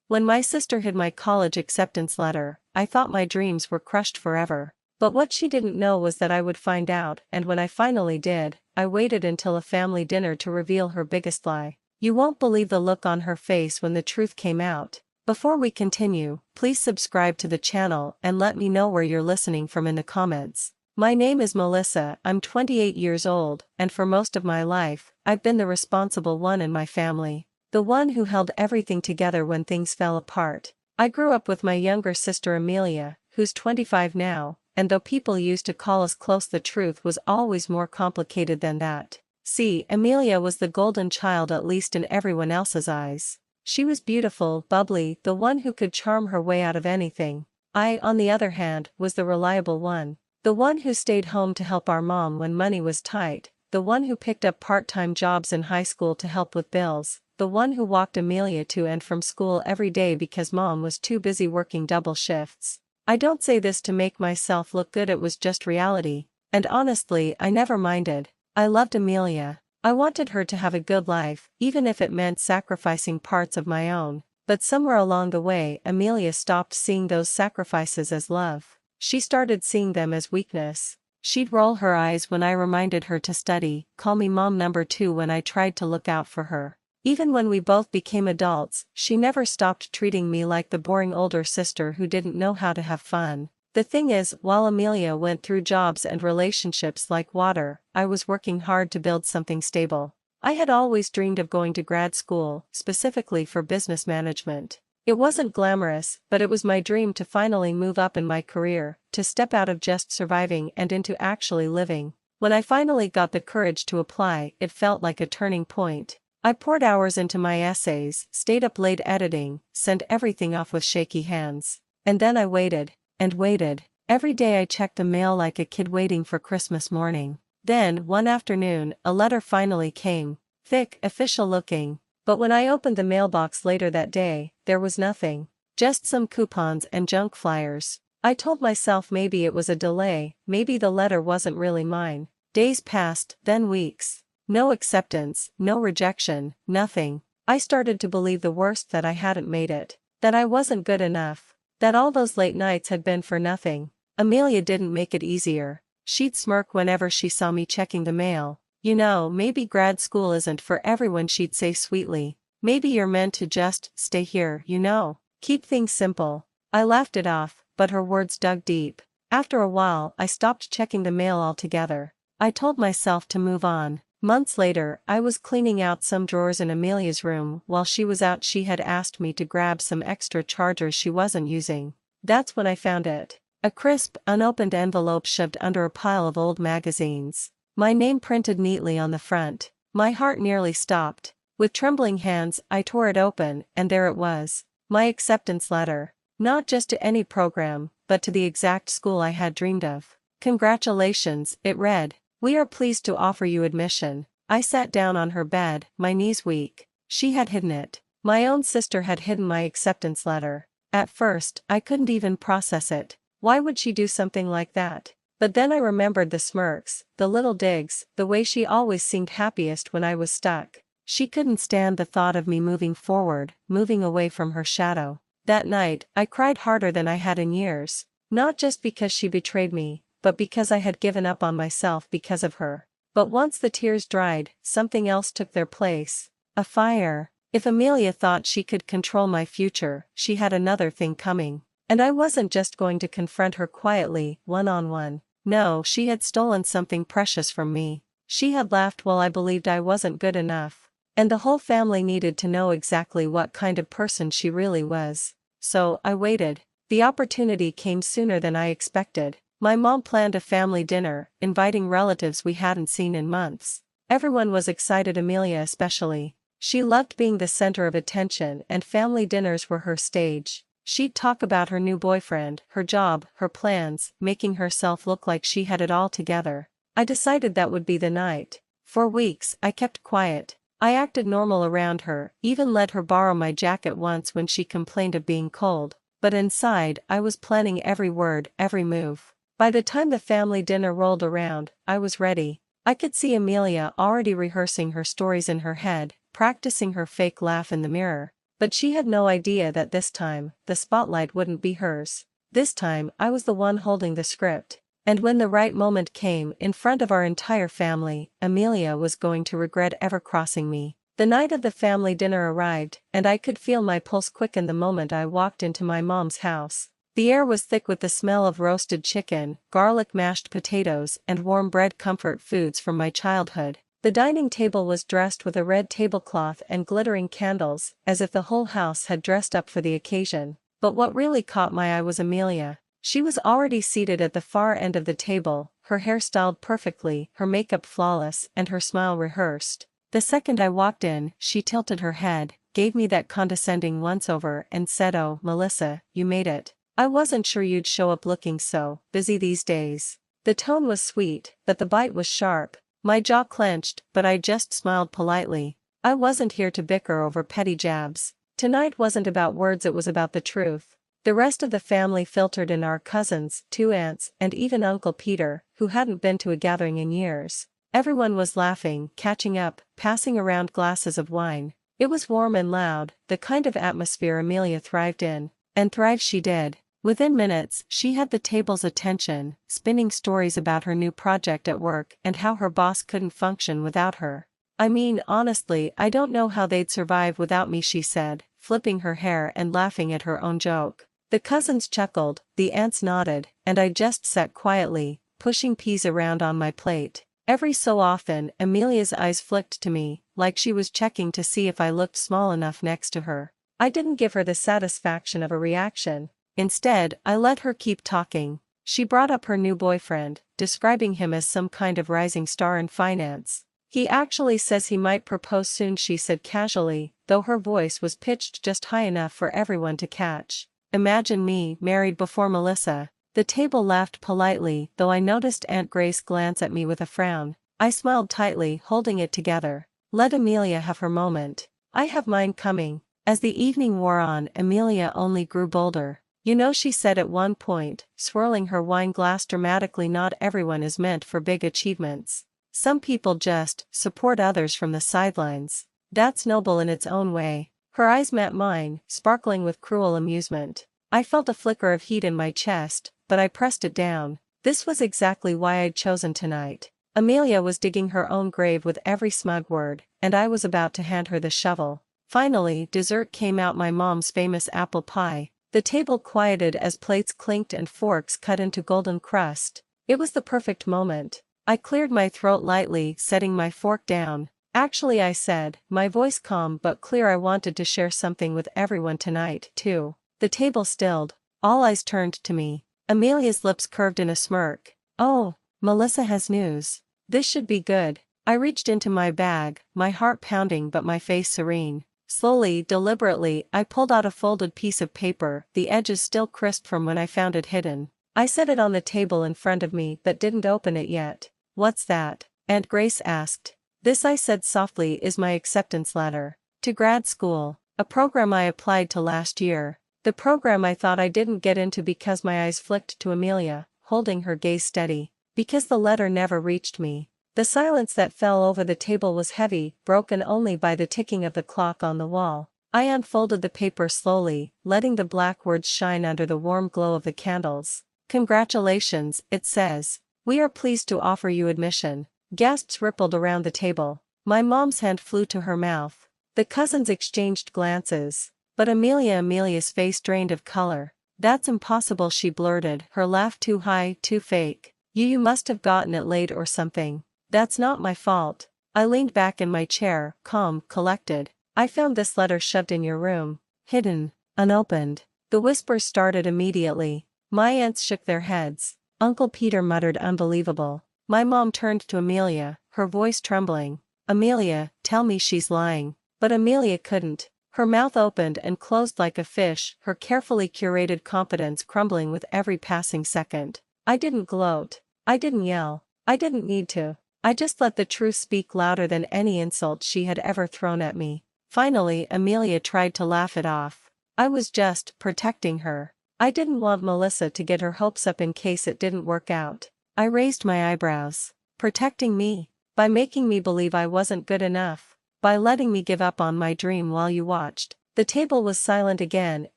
When my sister hid my college acceptance letter, I thought my dreams were crushed forever. But what she didn't know was that I would find out, and when I finally did, I waited until a family dinner to reveal her biggest lie. You won't believe the look on her face when the truth came out. Before we continue, please subscribe to the channel and let me know where you're listening from in the comments. My name is Melissa, I'm 28 years old, and for most of my life, I've been the responsible one in my family. The one who held everything together when things fell apart. I grew up with my younger sister Amelia, who's 25 now, and though people used to call us close, the truth was always more complicated than that. See, Amelia was the golden child, at least in everyone else's eyes. She was beautiful, bubbly, the one who could charm her way out of anything. I, on the other hand, was the reliable one. The one who stayed home to help our mom when money was tight. The one who picked up part-time jobs in high school to help with bills. The one who walked Amelia to and from school every day because mom was too busy working double shifts. I don't say this to make myself look good, it was just reality. And honestly, I never minded. I loved Amelia. I wanted her to have a good life, even if it meant sacrificing parts of my own. But somewhere along the way, Amelia stopped seeing those sacrifices as love. She started seeing them as weakness. She'd roll her eyes when I reminded her to study, call me mom number 2 when I tried to look out for her. Even when we both became adults, she never stopped treating me like the boring older sister who didn't know how to have fun. The thing is, while Amelia went through jobs and relationships like water, I was working hard to build something stable. I had always dreamed of going to grad school, specifically for business management. It wasn't glamorous, but it was my dream to finally move up in my career, to step out of just surviving and into actually living. When I finally got the courage to apply, it felt like a turning point. I poured hours into my essays, stayed up late editing, sent everything off with shaky hands. And then I waited, and waited. Every day I checked the mail like a kid waiting for Christmas morning. Then, one afternoon, a letter finally came. Thick, official looking. But when I opened the mailbox later that day, there was nothing. Just some coupons and junk flyers. I told myself maybe it was a delay, maybe the letter wasn't really mine. Days passed, then weeks. No acceptance, no rejection, nothing. I started to believe the worst, that I hadn't made it. That I wasn't good enough. That all those late nights had been for nothing. Amelia didn't make it easier. She'd smirk whenever she saw me checking the mail. You know, maybe grad school isn't for everyone, she'd say sweetly. Maybe you're meant to just stay here, you know. Keep things simple. I laughed it off, but her words dug deep. After a while, I stopped checking the mail altogether. I told myself to move on. Months later, I was cleaning out some drawers in Amelia's room. While she was out, she had asked me to grab some extra chargers she wasn't using. That's when I found it. A crisp, unopened envelope shoved under a pile of old magazines. My name printed neatly on the front. My heart nearly stopped. With trembling hands, I tore it open, and there it was. My acceptance letter. Not just to any program, but to the exact school I had dreamed of. Congratulations, it read. We are pleased to offer you admission. I sat down on her bed, my knees weak. She had hidden it. My own sister had hidden my acceptance letter. At first, I couldn't even process it. Why would she do something like that? But then I remembered the smirks, the little digs, the way she always seemed happiest when I was stuck. She couldn't stand the thought of me moving forward, moving away from her shadow. That night, I cried harder than I had in years. Not just because she betrayed me, but because I had given up on myself because of her. But once the tears dried, something else took their place. A fire. If Amelia thought she could control my future, she had another thing coming. And I wasn't just going to confront her quietly, one-on-one. No, she had stolen something precious from me. She had laughed while I believed I wasn't good enough. And the whole family needed to know exactly what kind of person she really was. So, I waited. The opportunity came sooner than I expected. My mom planned a family dinner, inviting relatives we hadn't seen in months. Everyone was excited, Amelia especially. She loved being the center of attention, and family dinners were her stage. She'd talk about her new boyfriend, her job, her plans, making herself look like she had it all together. I decided that would be the night. For weeks, I kept quiet. I acted normal around her, even let her borrow my jacket once when she complained of being cold. But inside, I was planning every word, every move. By the time the family dinner rolled around, I was ready. I could see Amelia already rehearsing her stories in her head, practicing her fake laugh in the mirror. But she had no idea that this time, the spotlight wouldn't be hers. This time I was the one holding the script. And when the right moment came in front of our entire family, Amelia was going to regret ever crossing me. The night of the family dinner arrived, and I could feel my pulse quicken the moment I walked into my mom's house. The air was thick with the smell of roasted chicken, garlic mashed potatoes, and warm bread, comfort foods from my childhood. The dining table was dressed with a red tablecloth and glittering candles, as if the whole house had dressed up for the occasion. But what really caught my eye was Amelia. She was already seated at the far end of the table, her hair styled perfectly, her makeup flawless, and her smile rehearsed. The second I walked in, she tilted her head, gave me that condescending once-over, and said, "Oh, Melissa, you made it. I wasn't sure you'd show up looking so busy these days." The tone was sweet, but the bite was sharp. My jaw clenched, but I just smiled politely. I wasn't here to bicker over petty jabs. Tonight wasn't about words, it was about the truth. The rest of the family filtered in, our cousins, 2 aunts, and even Uncle Peter, who hadn't been to a gathering in years. Everyone was laughing, catching up, passing around glasses of wine. It was warm and loud, the kind of atmosphere Amelia thrived in. And thrive she did. Within minutes, she had the table's attention, spinning stories about her new project at work and how her boss couldn't function without her. "I mean, honestly, I don't know how they'd survive without me," she said, flipping her hair and laughing at her own joke. The cousins chuckled, the aunts nodded, and I just sat quietly, pushing peas around on my plate. Every so often, Amelia's eyes flicked to me, like she was checking to see if I looked small enough next to her. I didn't give her the satisfaction of a reaction. Instead, I let her keep talking. She brought up her new boyfriend, describing him as some kind of rising star in finance. "He actually says he might propose soon," she said casually, though her voice was pitched just high enough for everyone to catch. Imagine me married before Melissa. The table laughed politely, though I noticed Aunt Grace glance at me with a frown. I smiled tightly, holding it together. Let Amelia have her moment. I have mine coming. As the evening wore on, Amelia only grew bolder. "You know," she said at one point, swirling her wine glass dramatically, "not everyone is meant for big achievements. Some people just support others from the sidelines. That's noble in its own way." Her eyes met mine, sparkling with cruel amusement. I felt a flicker of heat in my chest, but I pressed it down. This was exactly why I'd chosen tonight. Amelia was digging her own grave with every smug word, and I was about to hand her the shovel. Finally, dessert came out, my mom's famous apple pie. The table quieted as plates clinked and forks cut into golden crust. It was the perfect moment. I cleared my throat lightly, setting my fork down. "Actually," I said, my voice calm but clear, "I wanted to share something with everyone tonight, too." The table stilled. All eyes turned to me. Amelia's lips curved in a smirk. "Oh, Melissa has news. This should be good." I reached into my bag, my heart pounding but my face serene. Slowly, deliberately, I pulled out a folded piece of paper, the edges still crisp from when I found it hidden. I set it on the table in front of me but didn't open it yet. "What's that?" Aunt Grace asked. "This," I said softly, "is my acceptance letter. To grad school. A program I applied to last year. The program I thought I didn't get into." Because my eyes flicked to Amelia, holding her gaze steady. Because the letter never reached me. The silence that fell over the table was heavy, broken only by the ticking of the clock on the wall. I unfolded the paper slowly, letting the black words shine under the warm glow of the candles. "Congratulations," it says. "We are pleased to offer you admission." Gasps rippled around the table. My mom's hand flew to her mouth. The cousins exchanged glances. But Amelia's face drained of color. "That's impossible," she blurted, her laugh too high, too fake. You must have gotten it late or something." "That's not my fault." I leaned back in my chair, calm, collected. "I found this letter shoved in your room. Hidden. Unopened." The whispers started immediately. My aunts shook their heads. Uncle Peter muttered, "Unbelievable." My mom turned to Amelia, her voice trembling. "Amelia, tell me she's lying." But Amelia couldn't. Her mouth opened and closed like a fish, her carefully curated confidence crumbling with every passing second. I didn't gloat. I didn't yell. I didn't need to. I just let the truth speak louder than any insult she had ever thrown at me. Finally, Amelia tried to laugh it off. "I was just protecting her. I didn't want Melissa to get her hopes up in case it didn't work out." I raised my eyebrows. "Protecting me? By making me believe I wasn't good enough? By letting me give up on my dream while you watched?" The table was silent again,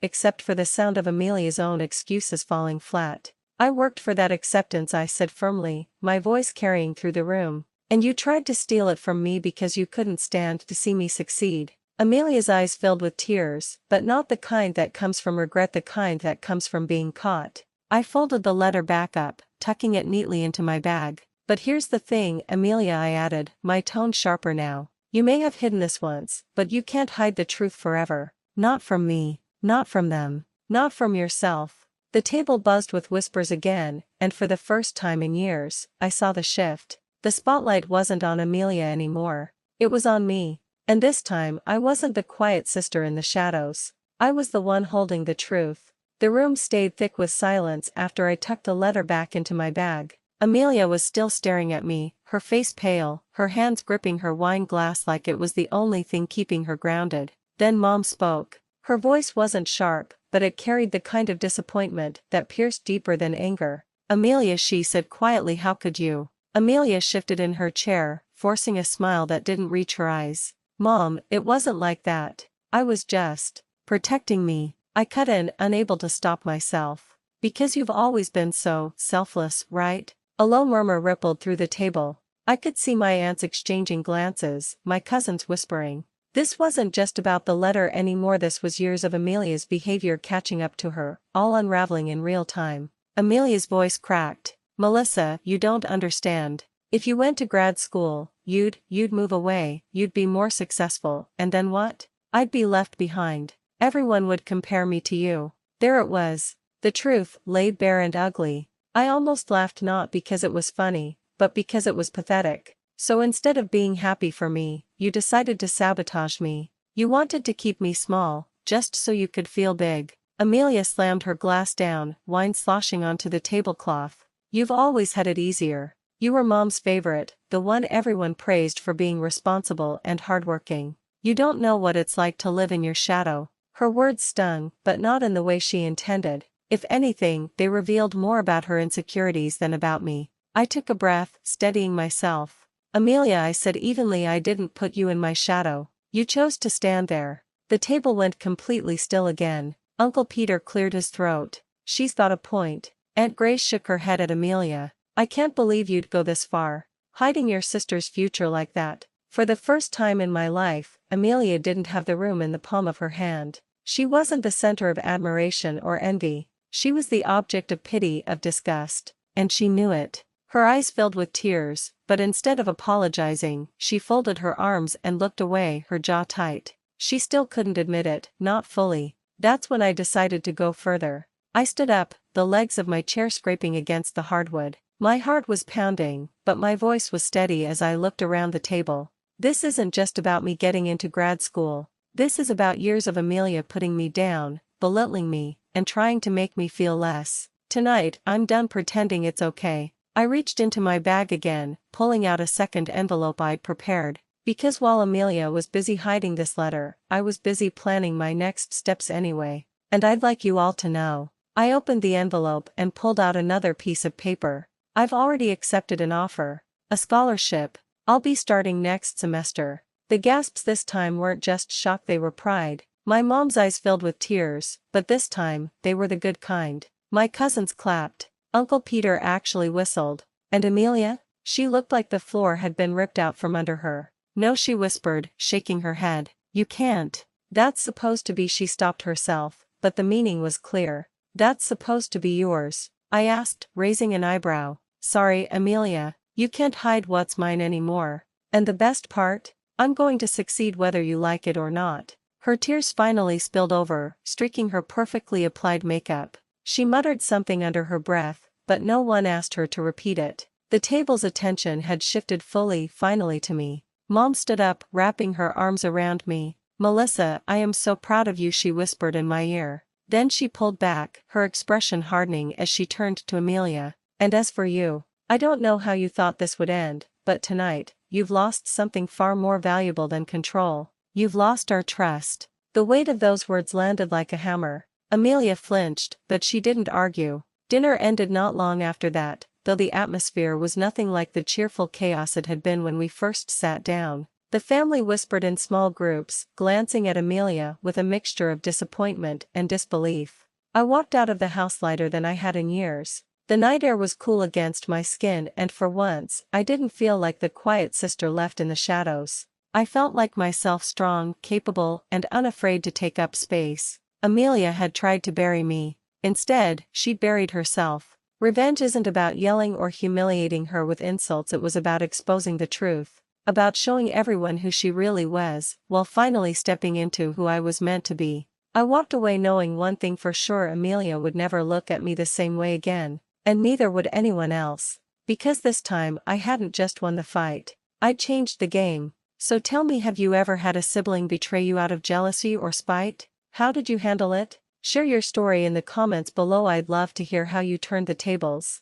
except for the sound of Amelia's own excuses falling flat. "I worked for that acceptance," I said firmly, my voice carrying through the room. "And you tried to steal it from me because you couldn't stand to see me succeed." Amelia's eyes filled with tears, but not the kind that comes from regret, the kind that comes from being caught. I folded the letter back up, tucking it neatly into my bag. "But here's the thing, Amelia," I added, my tone sharper now. "You may have hidden this once, but you can't hide the truth forever. Not from me, not from them, not from yourself." The table buzzed with whispers again, and for the first time in years, I saw the shift. The spotlight wasn't on Amelia anymore. It was on me. And this time I wasn't the quiet sister in the shadows. I was the one holding the truth. The room stayed thick with silence after I tucked the letter back into my bag. Amelia was still staring at me, her face pale, her hands gripping her wine glass like it was the only thing keeping her grounded. Then Mom spoke. Her voice wasn't sharp, but it carried the kind of disappointment that pierced deeper than anger. "Amelia," she said quietly, "how could you?" Amelia shifted in her chair, forcing a smile that didn't reach her eyes. "Mom, it wasn't like that. I was just protecting me." I cut in, unable to stop myself. "Because you've always been so selfless, right?" A low murmur rippled through the table. I could see my aunts exchanging glances, my cousins whispering. This wasn't just about the letter anymore, this was years of Amelia's behavior catching up to her, all unraveling in real time. Amelia's voice cracked. "Melissa, you don't understand. If you went to grad school, you'd move away, you'd be more successful, and then what? I'd be left behind. Everyone would compare me to you." There it was. The truth, laid bare and ugly. I almost laughed, not because it was funny, but because it was pathetic. "So instead of being happy for me, you decided to sabotage me. You wanted to keep me small, just so you could feel big." Amelia slammed her glass down, wine sloshing onto the tablecloth. "You've always had it easier. You were Mom's favorite, the one everyone praised for being responsible and hardworking. You don't know what it's like to live in your shadow." Her words stung, but not in the way she intended. If anything, they revealed more about her insecurities than about me. I took a breath, steadying myself. "Amelia," I said evenly, "I didn't put you in my shadow. You chose to stand there." The table went completely still again. Uncle Peter cleared his throat. "She's got a point." Aunt Grace shook her head at Amelia. "I can't believe you'd go this far. Hiding your sister's future like that." For the first time in my life, Amelia didn't have the room in the palm of her hand. She wasn't the center of admiration or envy. She was the object of pity, of disgust. And she knew it. Her eyes filled with tears, but instead of apologizing, she folded her arms and looked away, her jaw tight. She still couldn't admit it, not fully. That's when I decided to go further. I stood up, the legs of my chair scraping against the hardwood. My heart was pounding, but my voice was steady as I looked around the table. "This isn't just about me getting into grad school. This is about years of Amelia putting me down, belittling me, and trying to make me feel less. Tonight, I'm done pretending it's okay." I reached into my bag again, pulling out a second envelope I'd prepared. Because while Amelia was busy hiding this letter, I was busy planning my next steps anyway. "And I'd like you all to know." I opened the envelope and pulled out another piece of paper. "I've already accepted an offer. A scholarship. I'll be starting next semester." The gasps this time weren't just shock, they were pride. My mom's eyes filled with tears, but this time, they were the good kind. My cousins clapped. Uncle Peter actually whistled. "And Amelia?" She looked like the floor had been ripped out from under her. "No," she whispered, shaking her head. "You can't. That's supposed to be," she stopped herself, but the meaning was clear. "That's supposed to be yours." I asked, raising an eyebrow. "Sorry, Amelia, you can't hide what's mine anymore. And the best part? I'm going to succeed whether you like it or not." Her tears finally spilled over, streaking her perfectly applied makeup. She muttered something under her breath, but no one asked her to repeat it. The table's attention had shifted finally to me. Mom stood up, wrapping her arms around me. "Melissa, I am so proud of you," she whispered in my ear. Then she pulled back, her expression hardening as she turned to Amelia. "And as for you, I don't know how you thought this would end, but tonight, you've lost something far more valuable than control. You've lost our trust." The weight of those words landed like a hammer. Amelia flinched, but she didn't argue. Dinner ended not long after that, though the atmosphere was nothing like the cheerful chaos it had been when we first sat down. The family whispered in small groups, glancing at Amelia with a mixture of disappointment and disbelief. I walked out of the house lighter than I had in years. The night air was cool against my skin, and for once, I didn't feel like the quiet sister left in the shadows. I felt like myself, strong, capable, and unafraid to take up space. Amelia had tried to bury me. Instead, she'd buried herself. Revenge isn't about yelling or humiliating her with insults, it was about exposing the truth. About showing everyone who she really was, while finally stepping into who I was meant to be. I walked away knowing one thing for sure: Amelia would never look at me the same way again, and neither would anyone else. Because this time I hadn't just won the fight, I'd changed the game. So tell me, have you ever had a sibling betray you out of jealousy or spite? How did you handle it? Share your story in the comments below. I'd love to hear how you turned the tables.